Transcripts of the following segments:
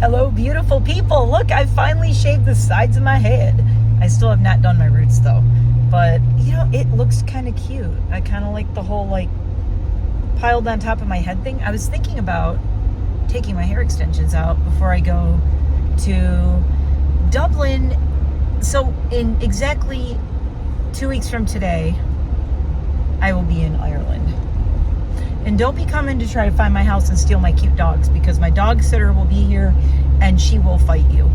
Hello, beautiful people. Look, I finally shaved the sides of my head. I still have not done my roots though, but you know, it looks kind of cute. I kind of like the whole like piled on top of my head thing. I was thinking about taking my hair extensions out before I go to Dublin. So in exactly 2 weeks from today, I will be in Ireland. And don't be coming to try to find my house and steal my cute dogs, because my dog sitter will be here and she will fight you.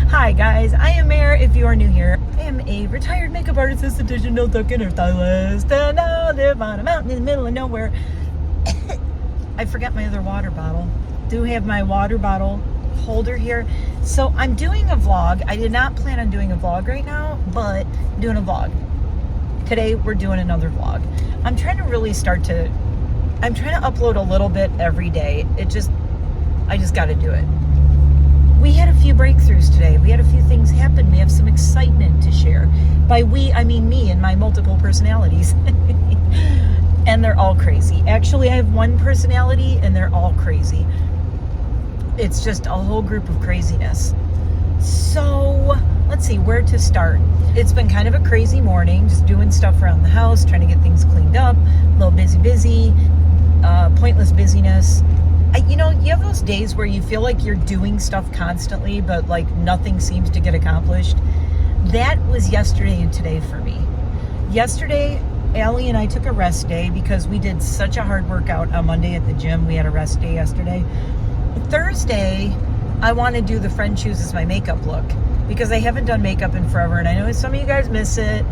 Hi guys, I am Mare. If you are new here, I am a retired makeup artist, esthetician, token hairstylist, and I live on a mountain in the middle of nowhere. I forgot my other water bottle. Do have my water bottle holder here. So I'm doing a vlog. I did not plan on doing a vlog right now, but I'm doing a vlog. Today we're doing another vlog. I'm trying to upload a little bit every day. I just got to do it. We had a few breakthroughs today. We had a few things happen. We have some excitement to share. By we, I mean me and my multiple personalities. And they're all crazy. Actually, I have one personality and they're all crazy. It's just a whole group of craziness. So let's see where to start. It's been kind of a crazy morning, just doing stuff around the house, trying to get things cleaned up, a little busy, pointless busyness. You have those days where you feel like you're doing stuff constantly, but like nothing seems to get accomplished. That was yesterday and today for me. Yesterday, Allie and I took a rest day because we did such a hard workout on Monday at the gym. We had a rest day yesterday. Thursday, I want to do the friend chooses my makeup look because I haven't done makeup in forever, and I know some of you guys miss it.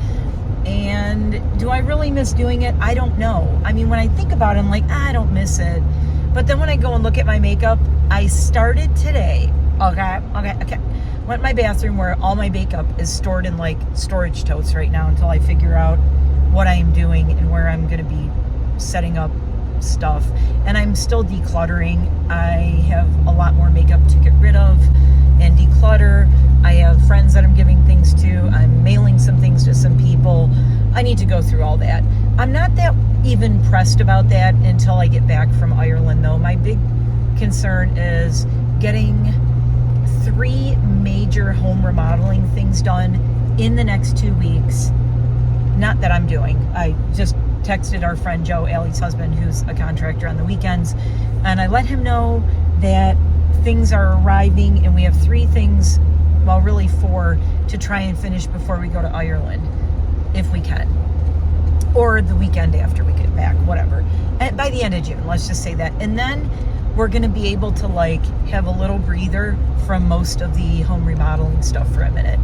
And do I really miss doing it? I don't know. I mean, when I think about it, I'm like, I don't miss it. But then when I go and look at my makeup, I started today. Okay. Went in my bathroom where all my makeup is stored in like storage totes right now until I figure out what I am doing and where I'm going to be setting up stuff. And I'm still decluttering. I have a lot more makeup to get rid of and declutter. I have friends that I'm giving things to. I'm mailing some things to some people. I need to go through all that. I'm not that even pressed about that until I get back from Ireland, though. My big concern is getting 3 major home remodeling things done in the next 2 weeks. Not that I'm doing. I just texted our friend Joe, Allie's husband, who's a contractor on the weekends, and I let him know that things are arriving and we have 3 things, well, really 4, to try and finish before we go to Ireland, if we can. Or the weekend after we get back, whatever. And by the end of June, let's just say that. And then we're going to be able to like have a little breather from most of the home remodeling stuff for a minute.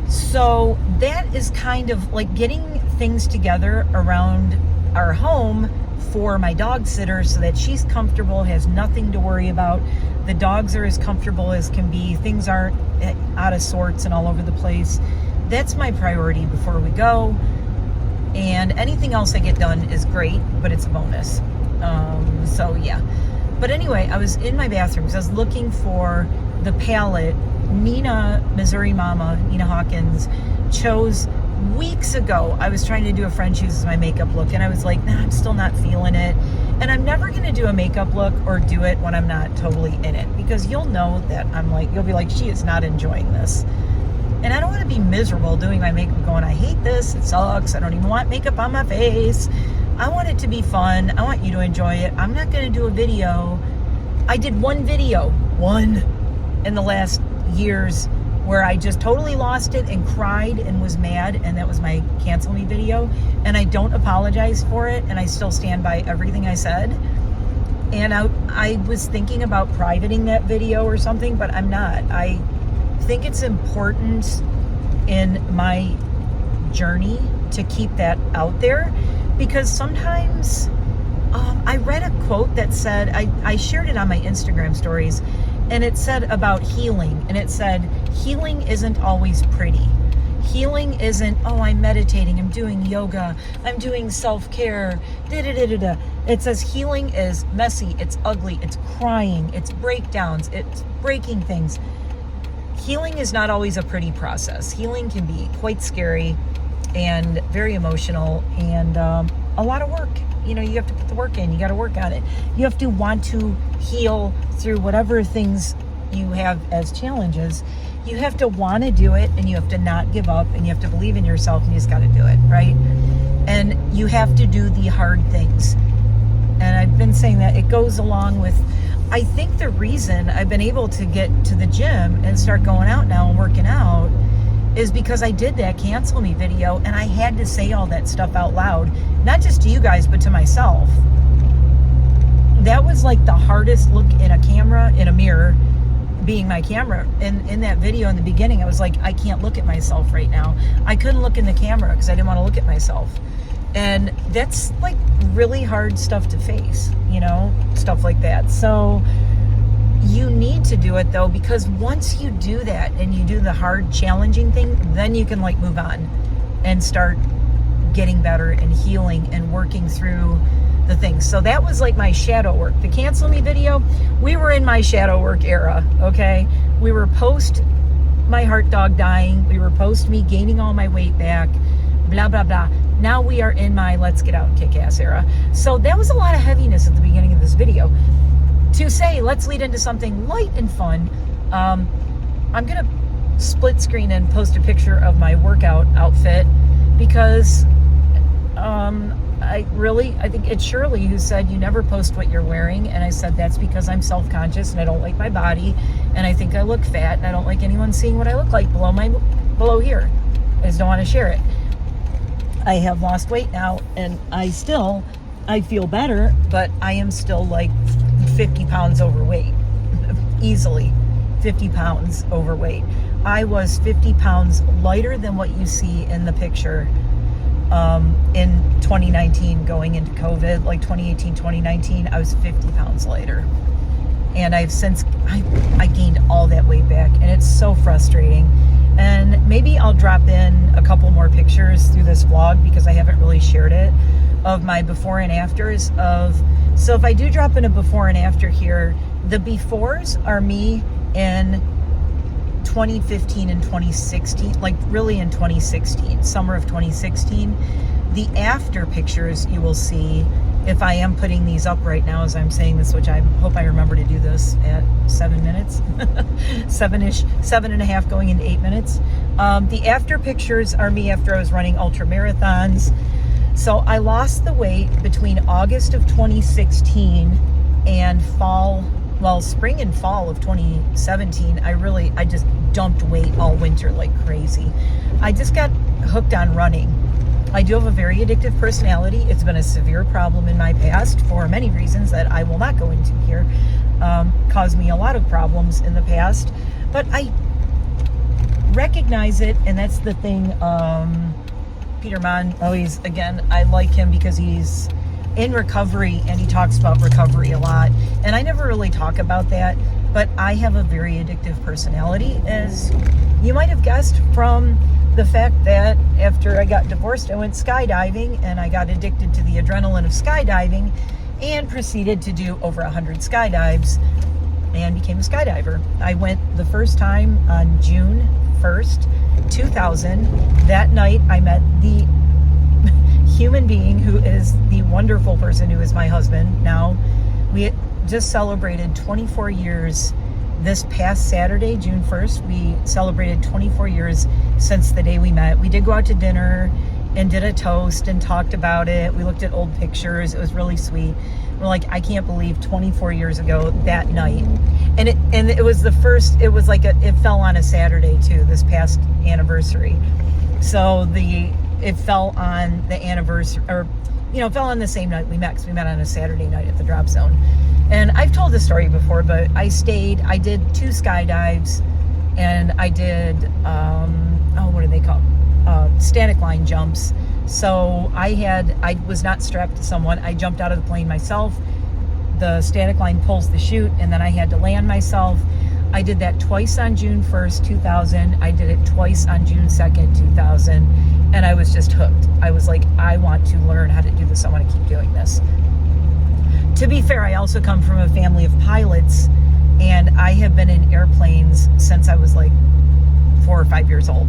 So that is kind of like getting things together around our home for my dog sitter so that she's comfortable, has nothing to worry about. The dogs are as comfortable as can be. Things aren't out of sorts and all over the place. That's my priority before we go. And anything else I get done is great, but it's a bonus. So yeah. But anyway, I was in my bathroom because I was looking for the palette Nina, Missouri Mama, Nina Hawkins, chose weeks ago. I was trying to do a friend chooses my makeup look, and I was like, nah, I'm still not feeling it. And I'm never going to do a makeup look or do it when I'm not totally in it, because you'll know that you'll be like, she is not enjoying this. And I don't want to be miserable doing my makeup going, I hate this, it sucks, I don't even want makeup on my face. I want it to be fun. I want you to enjoy it. I'm not going to do a video. I did one in the last years where I just totally lost it and cried and was mad, and that was my cancel me video, and I don't apologize for it, and I still stand by everything I said. And I was thinking about privating that video or something, but I'm not. I think it's important in my journey to keep that out there, because sometimes I read a quote that said, I shared it on my Instagram stories, and it said about healing, and it said, healing isn't always pretty. Healing isn't, oh, I'm meditating, I'm doing yoga, I'm doing self-care, da-da-da-da-da. It says healing is messy, it's ugly, it's crying, it's breakdowns, it's breaking things. Healing is not always a pretty process. Healing can be quite scary and very emotional and a lot of work. you know, you have to put the work in. You got to work on it. You have to want to heal through whatever things you have as challenges. You have to want to do it, and you have to not give up, and you have to believe in yourself, and you just got to do it, right? And you have to do the hard things. And I've been saying that it goes along with, I think the reason I've been able to get to the gym and start going out now and working out is because I did that cancel me video, and I had to say all that stuff out loud, not just to you guys, but to myself. That was like the hardest look in a camera, in a mirror, being my camera. And in that video in the beginning, I was like, I can't look at myself right now. I couldn't look in the camera because I didn't want to look at myself. And that's like really hard stuff to face, you know, stuff like that. So you need to do it though, because once you do that and you do the hard, challenging thing, then you can like move on and start getting better and healing and working through the things. So that was like my shadow work. The cancel me video, we were in my shadow work era, okay? We were post my heart dog dying. We were post me gaining all my weight back, blah, blah, blah. Now we are in my let's get out and kick ass era. So that was a lot of heaviness at the beginning of this video. To say, let's lead into something light and fun. I'm going to split screen and post a picture of my workout outfit because I think it's Shirley who said, you never post what you're wearing. And I said, that's because I'm self-conscious and I don't like my body. And I think I look fat and I don't like anyone seeing what I look like below here. I just don't want to share it. I have lost weight now, and I feel better, but I am still like 50 pounds overweight. Easily 50 pounds overweight. I was 50 pounds lighter than what you see in the picture in 2019 going into COVID, like 2018, 2019, I was 50 pounds lighter. And I gained all that weight back, and it's so frustrating. And maybe I'll drop in a couple more pictures through this vlog because I haven't really shared it, of my before and afters so if I do drop in a before and after here, the befores are me in 2015 and 2016, like really in 2016, summer of 2016. The after pictures you will see, if I am putting these up right now as I'm saying this, which I hope I remember to do this at 7 minutes, 7.5 going into 8 minutes. The after pictures are me after I was running ultra marathons. So I lost the weight between August of 2016 and spring and fall of 2017. I just dumped weight all winter like crazy. I just got hooked on running. I do have a very addictive personality. It's been a severe problem in my past for many reasons that I will not go into here. Caused me a lot of problems in the past, but I recognize it, and that's the thing. Peter Mann, I like him because he's in recovery and he talks about recovery a lot. And I never really talk about that, but I have a very addictive personality, as you might have guessed from the fact that after I got divorced, I went skydiving, and I got addicted to the adrenaline of skydiving and proceeded to do over 100 skydives and became a skydiver. I went the first time on June 1st, 2000. That night I met the human being who is the wonderful person who is my husband now. We just celebrated 24 years this past Saturday, June 1st. We celebrated 24 years since the day we met. We did go out to dinner and did a toast and talked about it. We looked at old pictures. It was really sweet. We're like, I can't believe 24 years ago that night. And it was the first, it was like it fell on a Saturday too, this past anniversary. So it fell on the anniversary, or, it fell on the same night we met, because we met on a Saturday night at the drop zone. And I've told this story before, but I did 2 skydives, and I did, what do they call static line jumps. So I was not strapped to someone. I jumped out of the plane myself. The static line pulls the chute, and then I had to land myself. I did that twice on June 1st, 2000. I did it twice on June 2nd, 2000. And I was just hooked. I was like, I want to learn how to do this. I want to keep doing this. To be fair, I also come from a family of pilots, and I have been in airplanes since I was like 4 or 5 years old.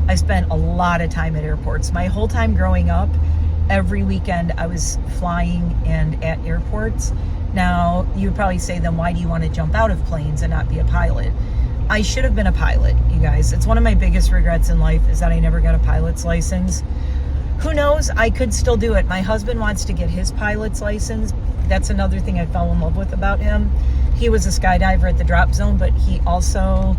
I spent a lot of time at airports. My whole time growing up, every weekend I was flying and at airports. Now, you would probably say, then why do you want to jump out of planes and not be a pilot? I should have been a pilot, you guys. It's one of my biggest regrets in life is that I never got a pilot's license. Who knows? I could still do it. My husband wants to get his pilot's license. That's another thing I fell in love with about him. He was a skydiver at the drop zone, but he also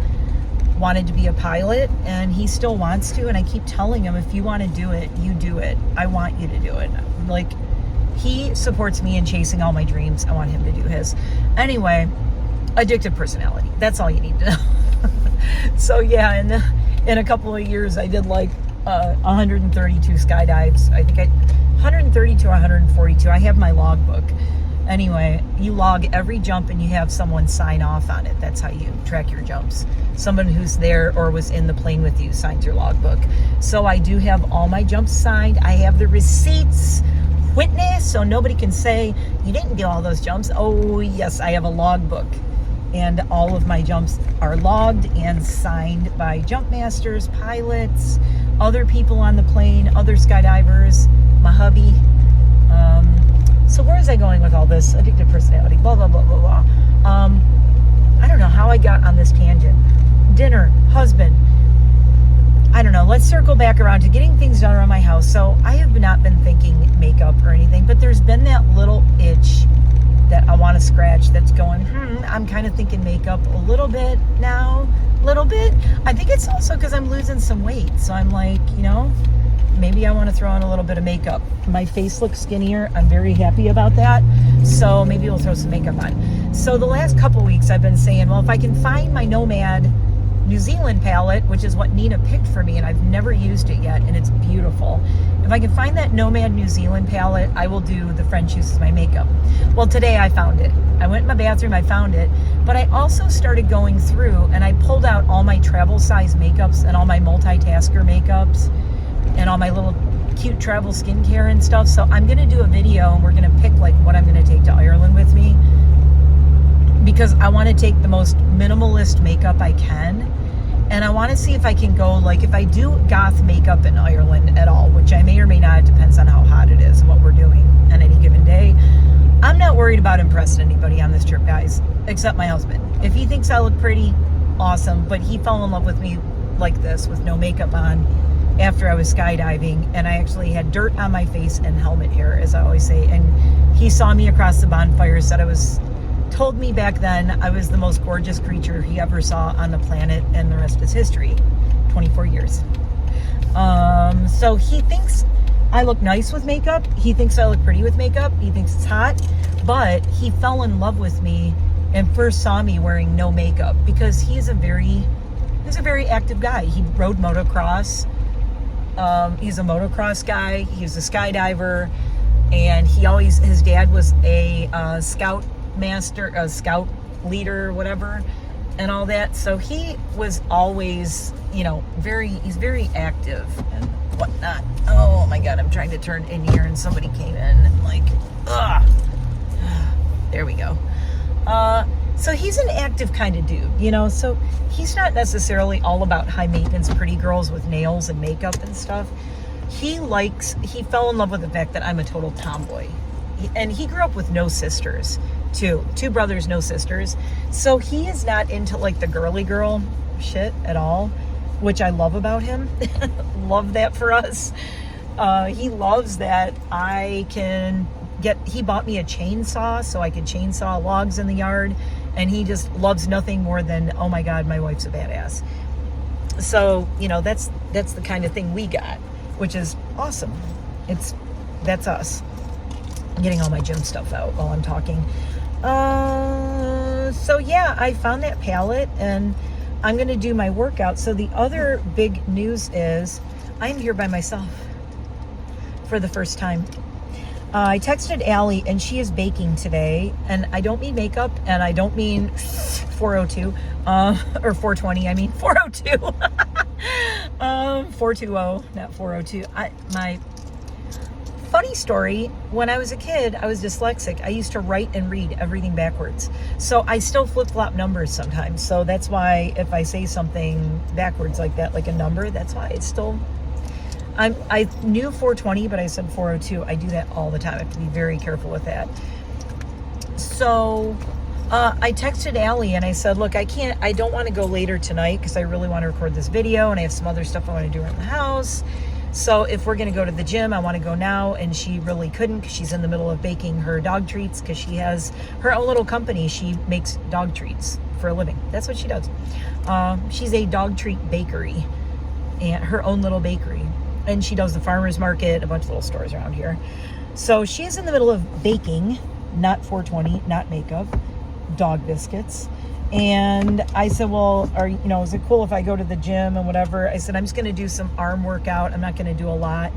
wanted to be a pilot, and he still wants to. And I keep telling him, if you want to do it, you do it. I want you to do it. Like, he supports me in chasing all my dreams. I want him to do his. Anyway, addictive personality. That's all you need to know. So yeah, in a couple of years, I did like 132 skydives. I think 132 or 142. I have my logbook. Anyway, you log every jump and you have someone sign off on it. That's how you track your jumps. Someone who's there or was in the plane with you signs your logbook. So I do have all my jumps signed. I have the receipts, witness, so nobody can say, you didn't do all those jumps. Oh, yes, I have a logbook. And all of my jumps are logged and signed by jump masters, pilots, other people on the plane, other skydivers, my hubby. So where is I going with all this? Addictive personality, blah, blah, blah, blah, blah. I don't know how I got on this tangent. Dinner, husband. I don't know. Let's circle back around to getting things done around my house. So I have not been thinking makeup or anything, but there's been that little itch that I want to scratch that's going, I'm kind of thinking makeup a little bit now. Little bit. I think it's also because I'm losing some weight. So I'm like, maybe I want to throw on a little bit of makeup. My face looks skinnier. I'm very happy about that. So maybe we'll throw some makeup on. So the last couple weeks I've been saying, well, if I can find my Nomad New Zealand palette, which is what Nina picked for me, and I've never used it yet, and it's beautiful. If I can find that Nomad New Zealand palette, I will do the French use as my makeup. Well, today I found it. I went in my bathroom, I found it, but I also started going through and I pulled out all my travel size makeups and all my multitasker makeups and all my little cute travel skincare and stuff. So I'm going to do a video and we're going to pick like what I'm going to take to Ireland with me, because I want to take the most minimalist makeup I can. And I want to see if I can go, like, if I do goth makeup in Ireland at all, which I may or may not, it depends on how hot it is and what we're doing on any given day. I'm not worried about impressing anybody on this trip, guys, except my husband. If he thinks I look pretty, awesome. But he fell in love with me like this, with no makeup on, after I was skydiving. And I actually had dirt on my face and helmet hair, as I always say. And he saw me across the bonfire, told me back then I was the most gorgeous creature he ever saw on the planet, and the rest is history. 24 years. So he thinks I look nice with makeup. He thinks I look pretty with makeup. He thinks it's hot. But he fell in love with me and first saw me wearing no makeup because he's a very active guy. He rode motocross. He's a motocross guy. He's a skydiver. And his dad was a scout master, a scout leader, whatever, and all that. So he was always, he's very active and whatnot. Oh my God, I'm trying to turn in here and somebody came in and like, there we go. So he's an active kind of dude, so he's not necessarily all about high maintenance pretty girls with nails and makeup and stuff. He fell in love with the fact that I'm a total tomboy. And he grew up with no sisters, two brothers, no sisters. So he is not into like the girly girl shit at all, which I love about him. Love that for us. He loves that he bought me a chainsaw so I could chainsaw logs in the yard. And he just loves nothing more than, oh my God, my wife's a badass. So, that's the kind of thing we got, which is awesome. That's us. I'm getting all my gym stuff out while I'm talking. So yeah, I found that palette and I'm going to do my workout. So the other big news is I'm here by myself for the first time. I texted Allie and she is baking today, and I don't mean makeup and I don't mean 402 or 420. I mean 402. 420, not 402. My funny story, when I was a kid, I was dyslexic. I used to write and read everything backwards. So I still flip-flop numbers sometimes. So that's why if I say something backwards like that, like a number, that's why it's still, I knew 420, but I said 402. I do that all the time. I have to be very careful with that. So I texted Allie and I said, look, I don't want to go later tonight because I really want to record this video and I have some other stuff I want to do around the house. So if we're going to go to the gym, I want to go now. And she really couldn't because she's in the middle of baking her dog treats because she has her own little company. She makes dog treats for a living. That's what she does. She's a dog treat bakery and her own little bakery. And she does the farmer's market, a bunch of little stores around here. So she's in the middle of baking, not 420, not makeup, dog biscuits. And I said, well, is it cool if I go to the gym and whatever? I said, I'm just going to do some arm workout. I'm not going to do a lot.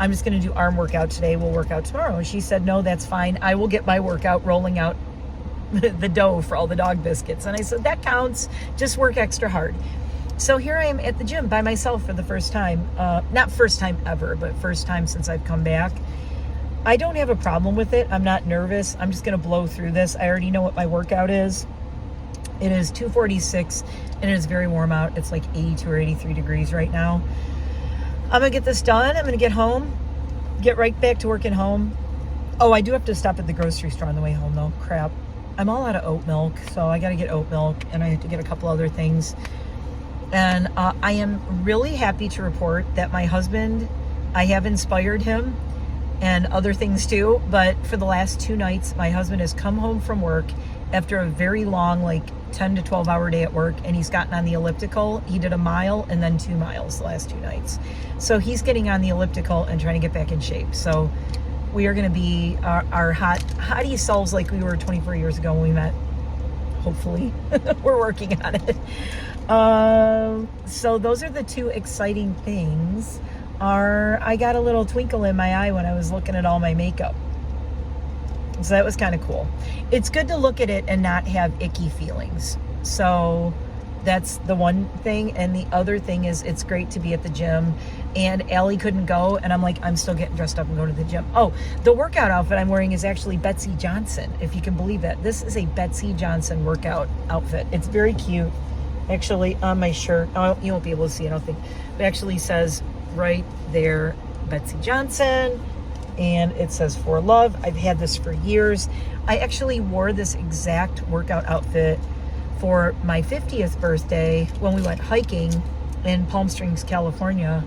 I'm just going to do arm workout today. We'll work out tomorrow. And she said, no, that's fine. I will get my workout rolling out the dough for all the dog biscuits. And I said, that counts. Just work extra hard. So here I am at the gym by myself for the first time. Not first time ever, but first time since I've come back. I don't have a problem with it. I'm not nervous. I'm just going to blow through this. I already know what my workout is. It is 2:46 and it is very warm out. It's like 82 or 83 degrees right now. I'm going to get this done. I'm going to get home, get right back to working home. Oh, I do have to stop at the grocery store on the way home though. Crap. I'm all out of oat milk, so I got to get oat milk and I have to get a couple other things. And I am really happy to report that my husband, I have inspired him and other things too, but for the last 2 nights, my husband has come home from work after a very long, like 10 to 12 hour day at work, and he's gotten on the elliptical. He did a mile and then 2 miles the last 2 nights. So he's getting on the elliptical and trying to get back in shape. So we are going to be our hottie selves like we were 24 years ago when we met. Hopefully. We're working on it. So those are the 2 exciting things. I got a little twinkle in my eye when I was looking at all my makeup. So that was kind of cool. It's good to look at it and not have icky feelings. So that's the one thing. And the other thing is it's great to be at the gym. And Allie couldn't go. And I'm like, I'm still getting dressed up and going to the gym. Oh, the workout outfit I'm wearing is actually Betsy Johnson, if you can believe that. This is a Betsy Johnson workout outfit. It's very cute. Actually, on my shirt, oh, you won't be able to see it, I don't think. It actually says right there, Betsy Johnson. And it says for love. I've had this for years. I actually wore this exact workout outfit for my 50th birthday when we went hiking in Palm Springs, California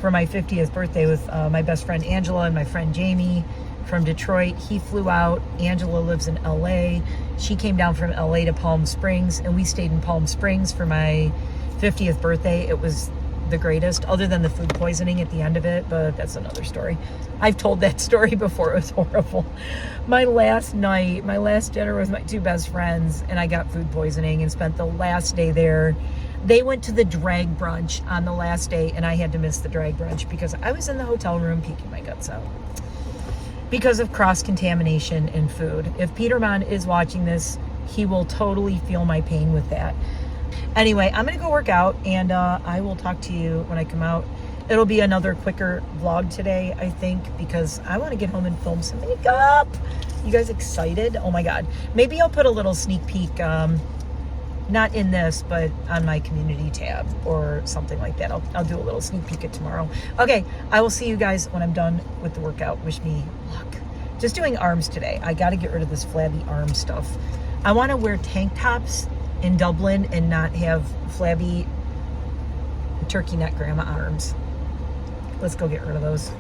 for my 50th birthday with my best friend Angela and my friend Jamie from Detroit. He flew out. Angela lives in LA. She came down from LA to Palm Springs and we stayed in Palm Springs for my 50th birthday. It was the greatest, other than the food poisoning at the end of it, but that's another story. I've told that story before. It was horrible. My last dinner with my 2 best friends, and I got food poisoning and spent the last day there. They went to the drag brunch on the last day, and I had to miss the drag brunch because I was in the hotel room peeking my guts out because of cross-contamination in food. If Peterman is watching this, he will totally feel my pain with that. Anyway, I'm going to go work out, and I will talk to you when I come out. It'll be another quicker vlog today, I think, because I want to get home and film some makeup. You guys excited? Oh my God. Maybe I'll put a little sneak peek, not in this, but on my community tab or something like that. I'll do a little sneak peek at tomorrow. Okay, I will see you guys when I'm done with the workout. Wish me luck. Just doing arms today. I got to get rid of this flabby arm stuff. I want to wear tank tops in Dublin and not have flabby turkey neck grandma arms. Let's go get rid of those.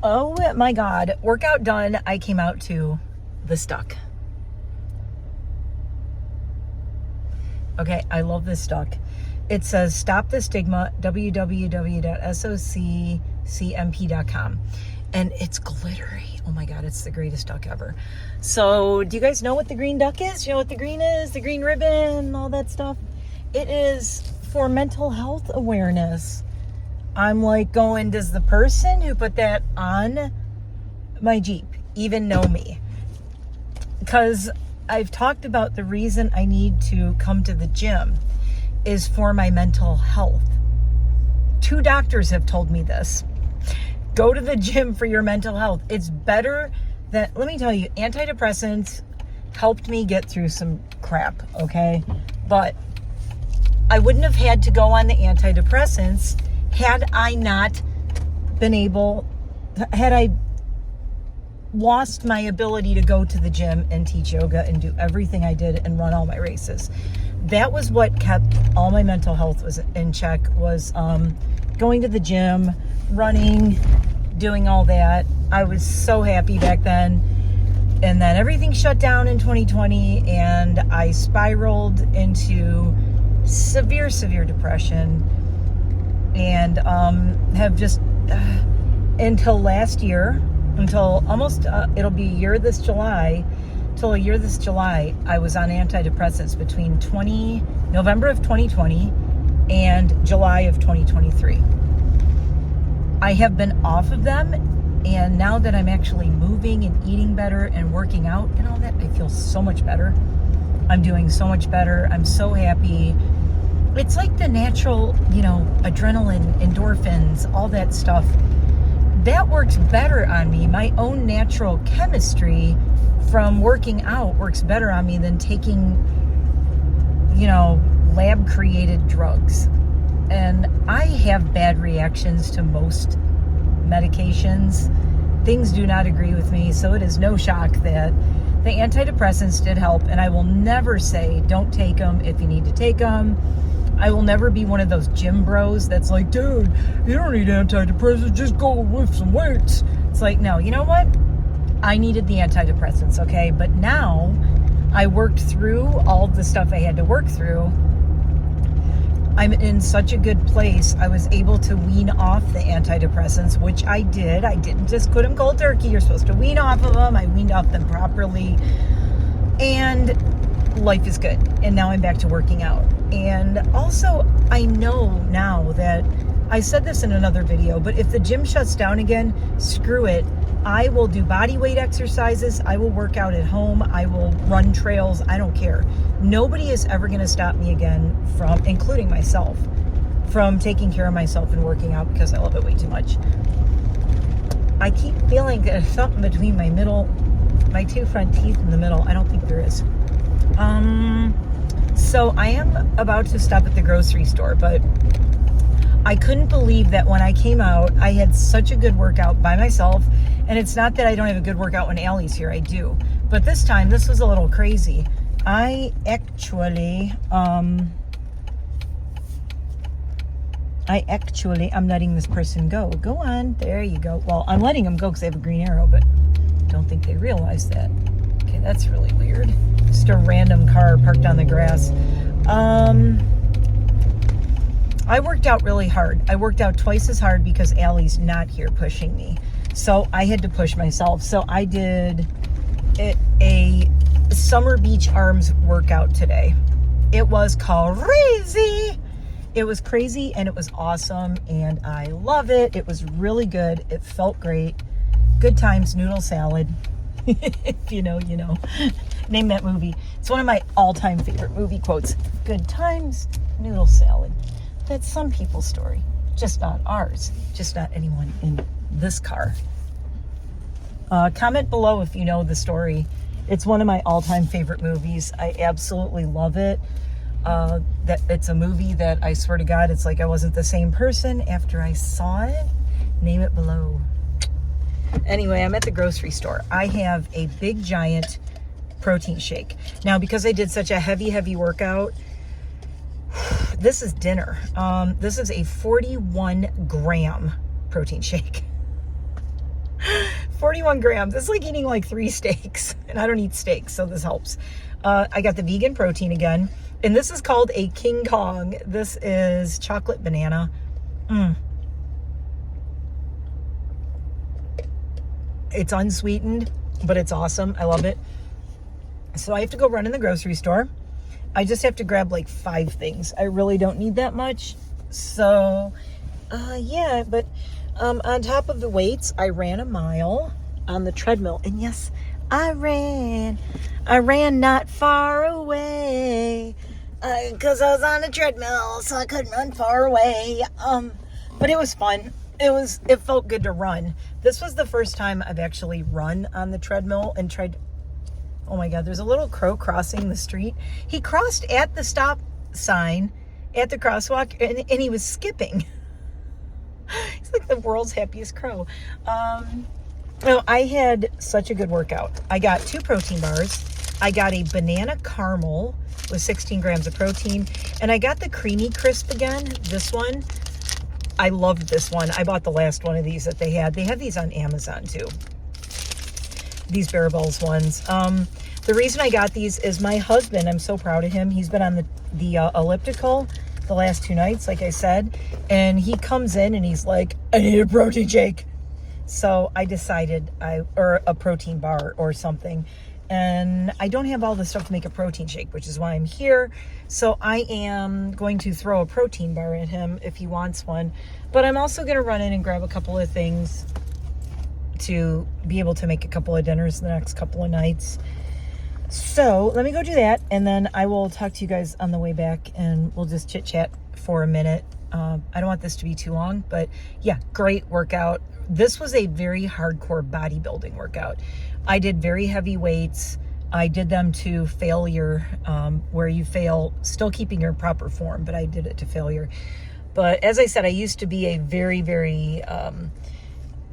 Oh my God, workout done. I came out to the Stuck. Okay, I love this Stuck. It says stop the stigma, www.soccmp.com. And it's glittery. Oh my God, it's the greatest duck ever. So do you guys know what the green duck is? You know what the green is? The green ribbon, all that stuff. It is for mental health awareness. I'm like going, does the person who put that on my Jeep even know me? Because I've talked about the reason I need to come to the gym is for my mental health. 2 doctors have told me this. Go to the gym for your mental health. It's better than, let me tell you, antidepressants helped me get through some crap, okay? But I wouldn't have had to go on the antidepressants had I not been able, had I lost my ability to go to the gym and teach yoga and do everything I did and run all my races. That was what kept all my mental health was in check, was going to the gym, running, doing all that. I was so happy back then. And then everything shut down in 2020 and I spiraled into severe depression, and have just until last year, until almost it'll be a year this July, I was on antidepressants between November of 2020 and July of 2023. I have been off of them, and now that I'm actually moving and eating better and working out and all that, I feel so much better. I'm doing so much better. I'm so happy. It's like the natural, adrenaline, endorphins, all that stuff. That works better on me. My own natural chemistry from working out works better on me than taking, lab created drugs. And I have bad reactions to most medications. Things do not agree with me, so it is no shock that the antidepressants did help. And I will never say don't take them if you need to take them. I will never be one of those gym bros that's like, dude, you don't need antidepressants, just go lift some weights. It's like, no, you know what? I needed the antidepressants, okay? But now I worked through all the stuff I had to work through. I'm in such a good place. I was able to wean off the antidepressants, which I did. I didn't just quit them cold turkey. You're supposed to wean off of them. I weaned off them properly. And life is good. And now I'm back to working out. And also, I know now that, I said this in another video, but if the gym shuts down again, screw it. I will do body weight exercises. I will work out at home. I will run trails. I don't care. Nobody is ever going to stop me again from, including myself, from taking care of myself and working out, because I love it way too much. I keep feeling there's something between my two front teeth in the middle. I don't think there is. So I am about to stop at the grocery store, but I couldn't believe that when I came out, I had such a good workout by myself. And it's not that I don't have a good workout when Allie's here, I do. But this time, this was a little crazy. I actually, I'm letting this person go. Go on, there you go. Well, I'm letting them go because they have a green arrow, but don't think they realize that. Okay, that's really weird. Just a random car parked on the grass. I worked out really hard. I worked out twice as hard because Allie's not here pushing me. So I had to push myself. So I did a summer beach arms workout today. It was crazy. It was crazy and it was awesome and I love it. It was really good. It felt great. Good times, noodle salad. If you know, you know. Name that movie. It's one of my all-time favorite movie quotes. Good times, noodle salad. That's some people's story, just not ours. Just not anyone in this car. Comment below if you know the story. It's one of my all-time favorite movies. I absolutely love it. That it's a movie that I swear to God, it's like I wasn't the same person after I saw it. Name it below. Anyway, I'm at the grocery store. I have a big giant protein shake. Now, because I did such a heavy workout, this is dinner. This is a 41 gram protein shake. 41 grams. It's like eating like 3 steaks. And I don't eat steaks, so this helps. I got the vegan protein again. And this is called a King Kong. This is chocolate banana. It's unsweetened, but it's awesome. I love it. So I have to go run in the grocery store. I just have to grab like 5 things. I really don't need that much. So, yeah, but on top of the weights, I ran a mile on the treadmill. And yes, I ran not far away because I was on a treadmill, so I couldn't run far away. But it was fun. It felt good to run. This was the first time I've actually run on the treadmill and tried. Oh my God, there's a little crow crossing the street. He crossed at the stop sign at the crosswalk, and he was skipping. He's like the world's happiest crow. No, I had such a good workout. I got 2 protein bars. I got a banana caramel with 16 grams of protein. And I got the creamy crisp again, this one. I loved this one. I bought the last one of these that they had. They have these on Amazon too. These Barabells ones. The reason I got these is my husband, I'm so proud of him. He's been on the elliptical the last 2 nights, like I said. And he comes in and he's like, I need a protein shake. So I decided or a protein bar or something. And I don't have all the stuff to make a protein shake, which is why I'm here. So I am going to throw a protein bar at him if he wants one. But I'm also going to run in and grab a couple of things to be able to make a couple of dinners the next couple of nights. So let me go do that. And then I will talk to you guys on the way back and we'll just chit chat for a minute. I don't want this to be too long, but yeah, great workout. This was a very hardcore bodybuilding workout. I did very heavy weights. I did them to failure, where you fail, still keeping your proper form, but I did it to failure. But as I said, I used to be a very, very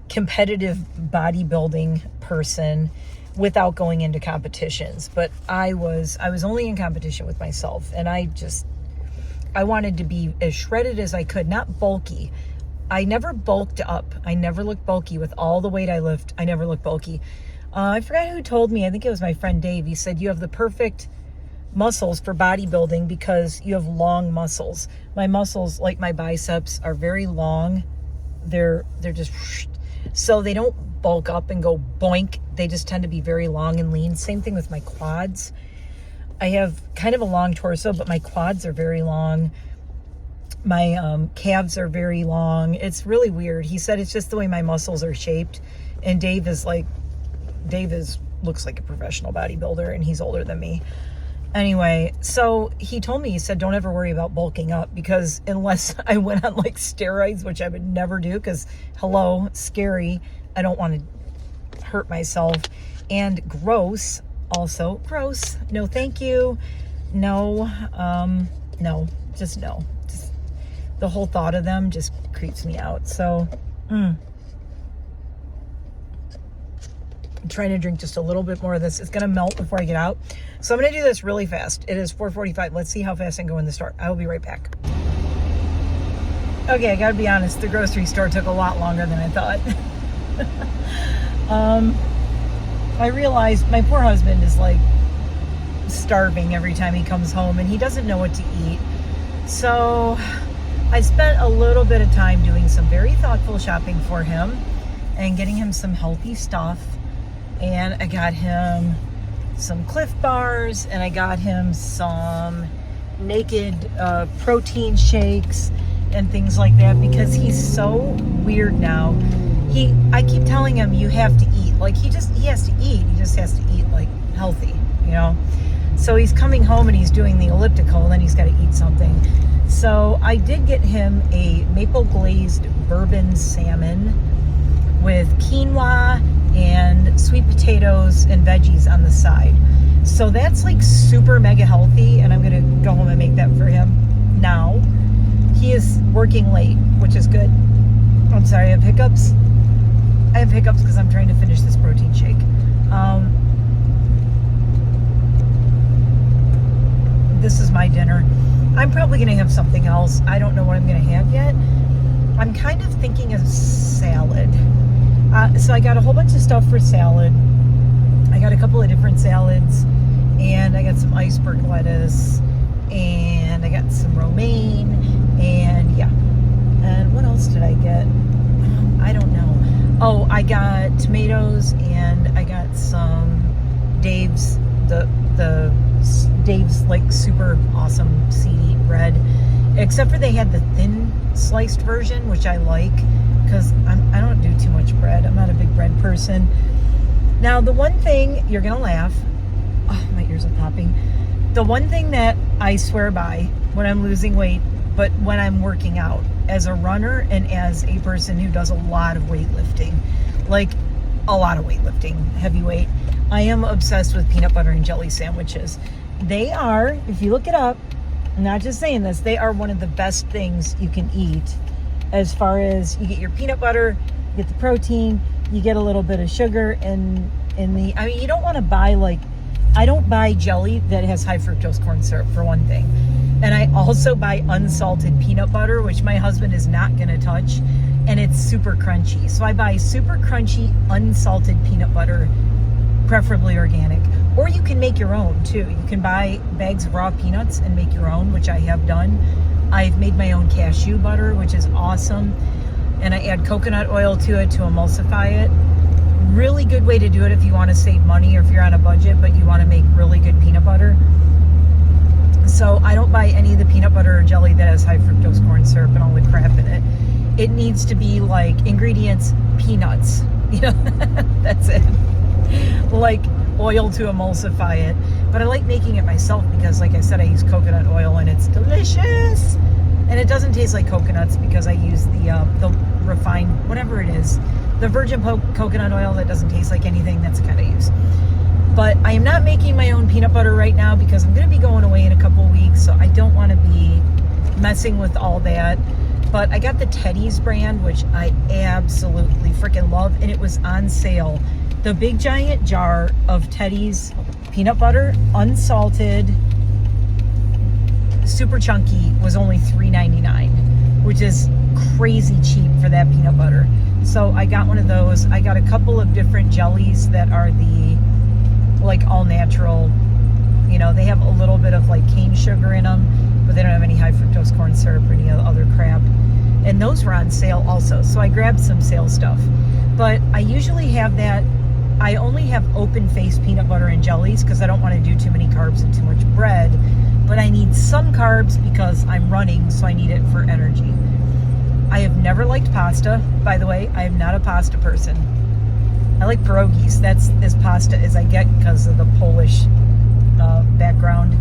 competitive bodybuilding person without going into competitions. But I was only in competition with myself, and I wanted to be as shredded as I could, not bulky. I never bulked up. I never looked bulky with all the weight I lift. I never looked bulky. I forgot who told me. I think it was my friend Dave. He said, you have the perfect muscles for bodybuilding because you have long muscles. My muscles, like my biceps, are very long. They're just, so they don't bulk up and go boink. They just tend to be very long and lean. Same thing with my quads. I have kind of a long torso, but my quads are very long. My calves are very long. It's really weird. He said it's just the way my muscles are shaped. And Dave looks like a professional bodybuilder, and he's older than me. Anyway, so he told me, he said, don't ever worry about bulking up, because unless I went on like steroids, which I would never do, because hello, scary. I don't want to hurt myself. And gross, also gross. No, thank you. No, no, just no. Just, the whole thought of them just creeps me out. So, I'm trying to drink just a little bit more of this. It's going to melt before I get out. So I'm going to do this really fast. It is 4:45. Let's see how fast I can go in the store. I will be right back. Okay, I got to be honest. The grocery store took a lot longer than I thought. I realized my poor husband is like starving every time he comes home, and he doesn't know what to eat. So I spent a little bit of time doing some very thoughtful shopping for him and getting him some healthy stuff. And I got him some Cliff Bars, and I got him some Naked protein shakes and things like that, because he's so weird now. I keep telling him, you have to eat. Like, he has to eat. He just has to eat, like, healthy, you know? So he's coming home and he's doing the elliptical, and then he's got to eat something. So I did get him a maple glazed bourbon salmon with quinoa and sweet potatoes and veggies on the side. So that's like super mega healthy, and I'm going to go home and make that for him now. He is working late, which is good. I'm sorry, I have hiccups. I have hiccups because I'm trying to finish this protein shake. This is my dinner. I'm probably going to have something else. I don't know what I'm going to have yet. I'm kind of thinking of salad. So I got a whole bunch of stuff for salad. I got a couple of different salads, and I got some iceberg lettuce, and I got some romaine, and yeah. And what else did I get? I don't know. Oh, I got tomatoes, and I got some Dave's, Dave's like super awesome seedy bread, except for they had the thin sliced version, which I like, because I don't do too much bread. I'm not a big bread person. Now, the one thing, you're going to laugh. Oh, my ears are popping. The one thing that I swear by when I'm losing weight, but when I'm working out, as a runner and as a person who does a lot of weightlifting, like a lot of weightlifting, heavy weight, I am obsessed with peanut butter and jelly sandwiches. They are, if you look it up, I'm not just saying this, they are one of the best things you can eat, as far as you get your peanut butter, you get the protein, you get a little bit of sugar, and I mean, you don't want to buy, like, I don't buy jelly that has high fructose corn syrup, for one thing. And I also buy unsalted peanut butter, which my husband is not going to touch, and it's super crunchy. So I buy super crunchy unsalted peanut butter, preferably organic. Or you can make your own too. You can buy bags of raw peanuts and make your own, which I have done. I've made my own cashew butter, which is awesome. And I add coconut oil to it to emulsify it. Really good way to do it if you want to save money, or if you're on a budget but you want to make really good peanut butter. So I don't buy any of the peanut butter or jelly that has high fructose corn syrup and all the crap in it. It needs to be like ingredients, peanuts, you know, that's it. Like oil to emulsify it. But I like making it myself because, like I said, I use coconut oil and it's delicious. And it doesn't taste like coconuts because I use the refined, whatever it is, the virgin coconut oil that doesn't taste like anything. That's the kind I use. But I am not making my own peanut butter right now because I'm going to be going away in a couple weeks, so I don't want to be messing with all that. But I got the Teddy's brand, which I absolutely freaking love, and it was on sale. The big giant jar of Teddy's peanut butter, unsalted, super chunky, was only $3.99, which is crazy cheap for that peanut butter. So I got one of those. I got a couple of different jellies that are the like all natural, you know, they have a little bit of like cane sugar in them, but they don't have any high fructose corn syrup or any other crap. And those were on sale also. So I grabbed some sale stuff. But I usually have that. I only have open faced peanut butter and jellies because I don't want to do too many carbs and too much bread. But I need some carbs because I'm running, so I need it for energy. I have never liked pasta, by the way. I am not a pasta person. I like pierogies. That's as pasta as I get because of the Polish background.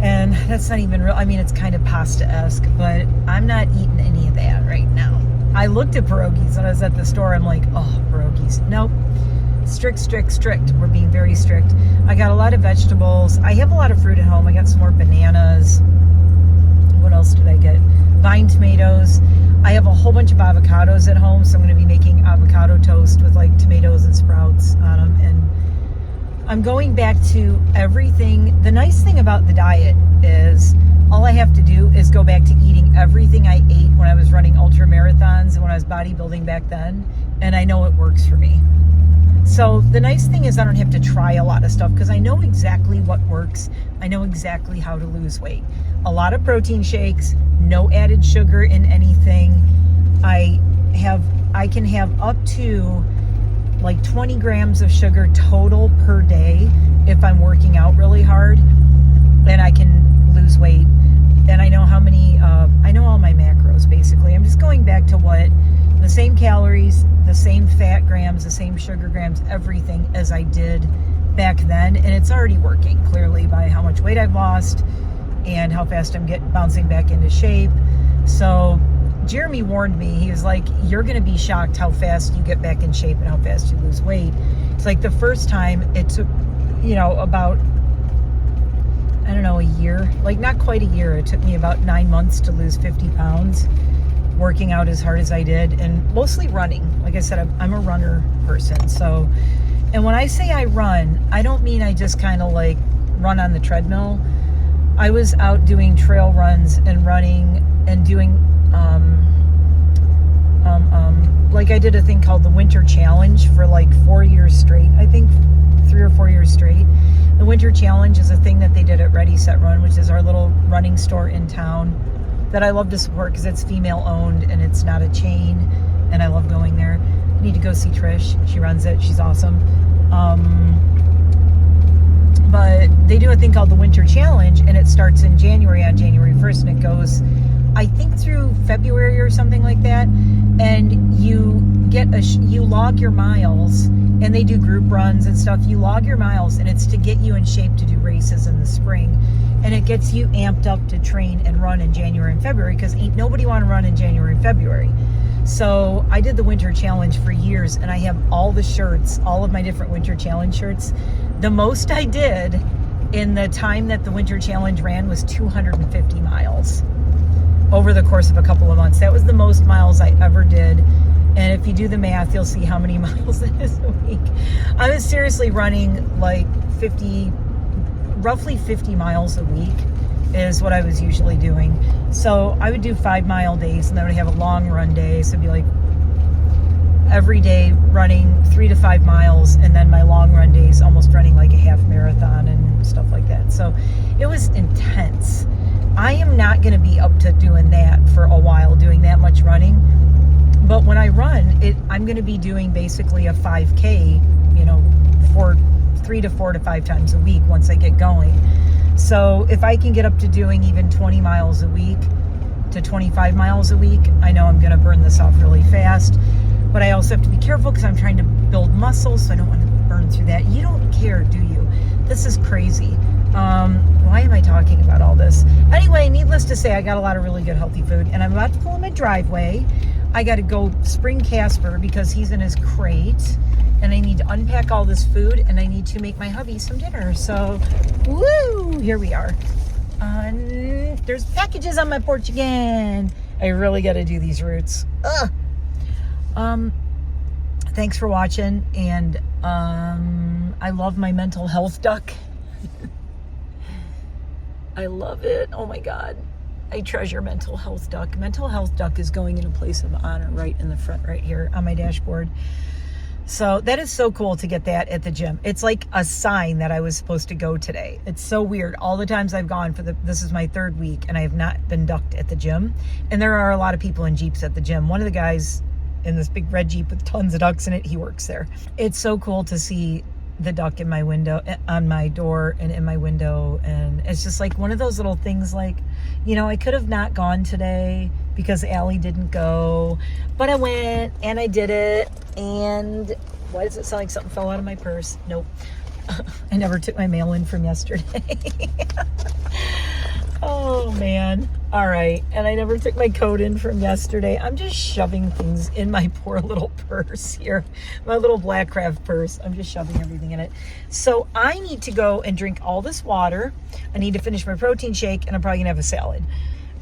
And that's not even real. I mean, it's kind of pasta-esque, but I'm not eating any of that right now. I looked at pierogies when I was at the store. I'm like, oh, pierogies. Nope. Strict, strict, strict. We're being very strict. I got a lot of vegetables. I have a lot of fruit at home. I got some more bananas. What else did I get? Vine tomatoes. I have a whole bunch of avocados at home, so I'm going to be making avocado toast with like tomatoes and sprouts on them. And I'm going back to everything. The nice thing about the diet is all I have to do is go back to eating everything I ate when I was running ultra marathons and when I was bodybuilding back then, and I know it works for me. So the nice thing is I don't have to try a lot of stuff because I know exactly what works. I know exactly how to lose weight. A lot of protein shakes, no added sugar in anything. I can have up to like 20 grams of sugar total per day if I'm working out really hard, and I can lose weight. And I know how many, I know all my macros basically. I'm just going back to what the same calories, the same fat grams, the same sugar grams, everything as I did back then. And it's already working clearly by how much weight I've lost and how fast I'm bouncing back into shape. So Jeremy warned me. He was like, you're going to be shocked how fast you get back in shape and how fast you lose weight. It's like the first time it took, you know, about, I don't know, a year, like not quite a year. It took me about 9 months to lose 50 pounds, working out as hard as I did, and mostly running. Like I said, I'm a runner person. So, and when I say I run, I don't mean I just kind of like run on the treadmill. I was out doing trail runs and running and doing, like I did a thing called the Winter Challenge for like 4 years straight. I think 3 or 4 years straight. The Winter Challenge is a thing that they did at Ready Set Run, which is our little running store in town that I love to support because it's female owned and it's not a chain, and I love going there. You need to go see Trish. She runs it. She's awesome. But they do a thing called the Winter Challenge, and it starts in January, on January 1st, and it goes, I think, through February or something like that. And you get you log your miles, and they do group runs and stuff. You log your miles, and it's to get you in shape to do races in the spring. And it gets you amped up to train and run in January and February, because ain't nobody want to run in January and February. So I did the Winter Challenge for years, and I have all the shirts, all of my different Winter Challenge shirts. The most I did in the time that the Winter Challenge ran was 250 miles over the course of a couple of months. That was the most miles I ever did. And if you do the math, you'll see how many miles it is a week. I was seriously running like roughly 50 miles a week is what I was usually doing. So I would do 5-mile days, and then I would have a long run day. So it'd be like every day running 3 to 5 miles, and then my long run days almost running like a half marathon and stuff like that. So it was intense. I am not going to be up to doing that for a while, doing that much running. But when I run, I'm going to be doing basically a 5K, you know, for 3 to 4 to 5 times a week once I get going. So if I can get up to doing even 20 miles a week to 25 miles a week, I know I'm going to burn this off really fast. But I also have to be careful because I'm trying to build muscle, so I don't want to burn through that. You don't care, do you? This is crazy. Why am I talking about all this? Anyway, needless to say, I got a lot of really good healthy food, and I'm about to pull in my driveway. I got to go spring Casper because he's in his crate, and I need to unpack all this food, and I need to make my hubby some dinner. So, woo! Here we are. There's packages on my porch again. I really got to do these roots. Ugh. Thanks for watching, and I love my mental health duck. I love it. Oh my God. I treasure mental health duck. Mental health duck is going in a place of honor right in the front right here on my dashboard. So that is so cool to get that at the gym. It's like a sign that I was supposed to go today. It's so weird. All the times I've gone this is my 3rd week, and I have not been ducked at the gym. And there are a lot of people in Jeeps at the gym. One of the guys in this big red Jeep with tons of ducks in it, he works there. It's so cool to see the duck in my window, on my door and in my window. And it's just like one of those little things, like, you know, I could have not gone today because Allie didn't go, but I went and I did it. And why does it sound like something fell out of my purse? Nope. I never took my mail in from yesterday. Oh man. All right. And I never took my coat in from yesterday. I'm just shoving things in my poor little purse here. My little Black Craft purse. I'm just shoving everything in it. So I need to go and drink all this water. I need to finish my protein shake, and I'm probably gonna have a salad.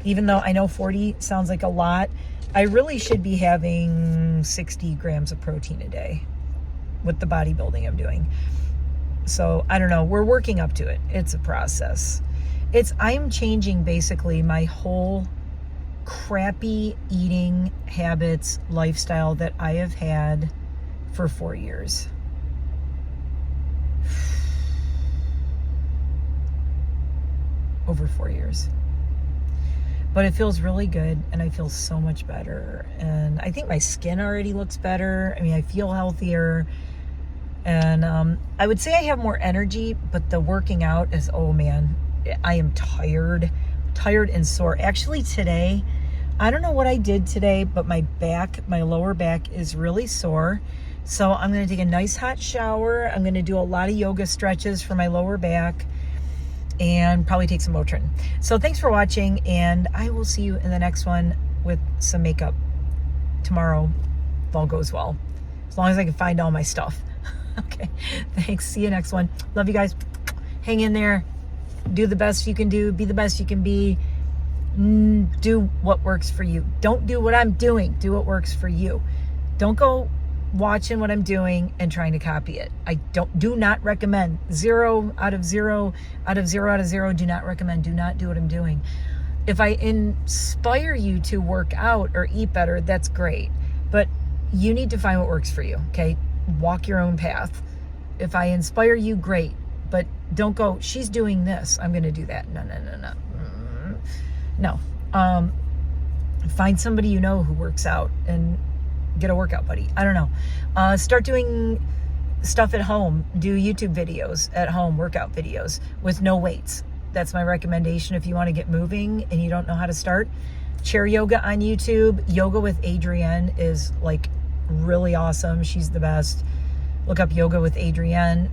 Even though I know 40 sounds like a lot, I really should be having 60 grams of protein a day with the bodybuilding I'm doing. So I don't know. We're working up to it. It's a process. I'm changing basically my whole crappy eating habits lifestyle that I have had for 4 years. Over 4 years. But it feels really good, and I feel so much better. And I think my skin already looks better. I mean, I feel healthier. And I would say I have more energy, but the working out is, oh man, I am tired and sore. Actually today, I don't know what I did today, but my lower back is really sore. So I'm going to take a nice hot shower. I'm going to do a lot of yoga stretches for my lower back, and probably take some Motrin. So thanks for watching, and I will see you in the next one with some makeup tomorrow, if all goes well. As long as I can find all my stuff. Okay, thanks. See you next one. Love you guys. Hang in there. Do the best you can do. Be the best you can be. Do what works for you. Don't do what I'm doing. Do what works for you. Don't go watching what I'm doing and trying to copy it. Do not recommend. 0 out of 0 out of 0 out of 0. Do not recommend. Do not do what I'm doing. If I inspire you to work out or eat better, that's great. But you need to find what works for you, okay? Walk your own path. If I inspire you, great. But don't go, she's doing this, I'm going to do that. No. Find somebody you know who works out and get a workout buddy. I don't know. Start doing stuff at home. Do YouTube videos at home, workout videos with no weights. That's my recommendation if you want to get moving and you don't know how to start. Chair yoga on YouTube. Yoga with Adrienne is like really awesome. She's the best. Look up Yoga with Adrienne.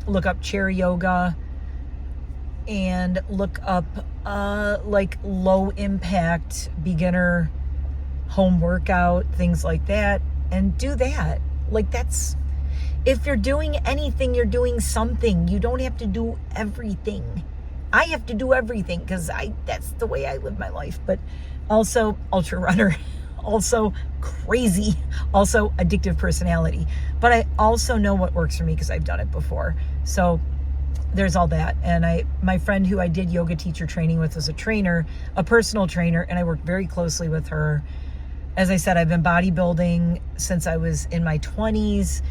Look up chair yoga, and look up like low impact beginner home workout, things like that, and do that. Like, that's, If you're doing anything, you're doing something. You don't have to do everything. I have to do everything because that's the way I live my life. But also ultra runner, also crazy, also addictive personality. But I also know what works for me because I've done it before. So there's all that. And my friend who I did yoga teacher training with was a trainer, a personal trainer, and I worked very closely with her. As I said, I've been bodybuilding since I was in my 20s.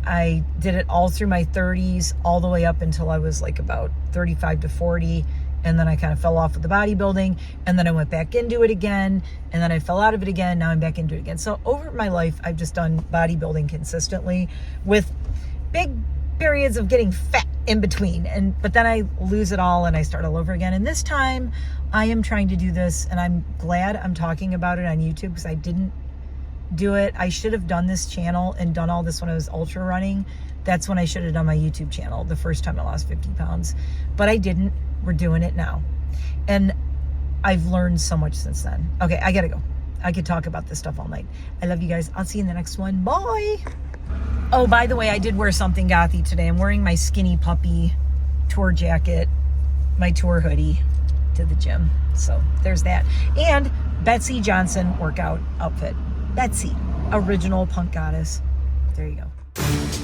I did it all through my 30s, all the way up until I was like about 35 to 40. And then I kind of fell off with the bodybuilding. And then I went back into it again. And then I fell out of it again. Now I'm back into it again. So over my life, I've just done bodybuilding consistently with big periods of getting fat in between. But then I lose it all and I start all over again. And this time I am trying to do this, and I'm glad I'm talking about it on YouTube because I didn't do it. I should have done this channel and done all this when I was ultra running. That's when I should have done my YouTube channel the first time I lost 50 pounds. But I didn't. We're doing it now. And I've learned so much since then. Okay, I gotta go. I could talk about this stuff all night. I love you guys. I'll see you in the next one. Bye. Oh, by the way, I did wear something gothy today. I'm wearing my Skinny Puppy tour jacket, my tour hoodie to the gym. So there's that. And Betsy Johnson workout outfit. Betsy, original punk goddess. There you go.